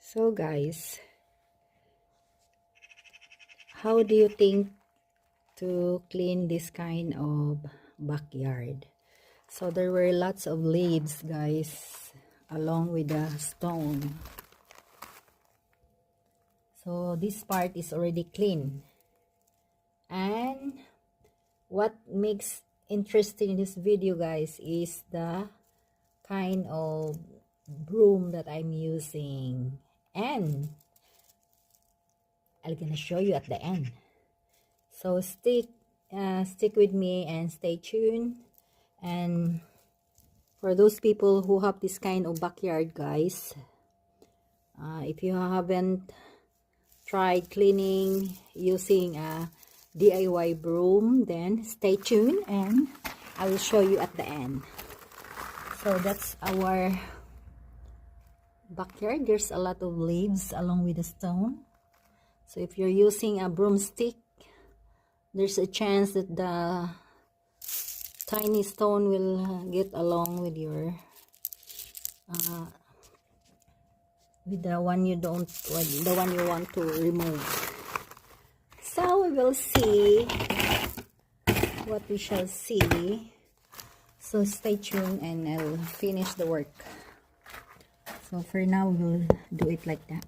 So guys, how do you think to clean this kind of backyard? So there were lots of leaves, guys, along with the stone. So this part is already clean. And what makes interesting in this video, guys, is the kind of broom that I'm using. And I'm gonna show you at the end. So stick with me and stay tuned. And for those people who have this kind of backyard, guys, if you haven't tried cleaning using a DIY broom, then stay tuned and I will show you at the end. So that's our backyard. There's a lot of leaves along with the stone. So if you're using a broomstick, there's a chance that the tiny stone will get along with your with the one you don't, the one you want to remove. So we will see what we shall see. So stay tuned and I'll finish the work. So for now we will do it like that.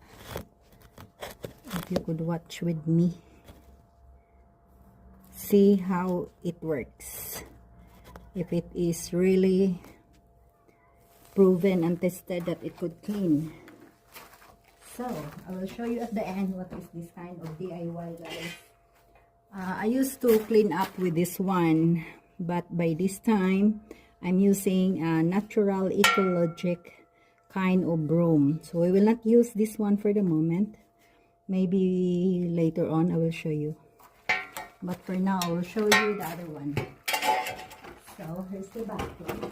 If you could watch with me, see how it works. If it is really proven and tested that it could clean. So I will show you at the end what is this kind of DIY, guys. I used to clean up with this one, but by this time I'm using a natural ecologic kind of broom. So we will not use this one for the moment. Maybe later on I will show you. But for now I will show you the other one. So here's the back one.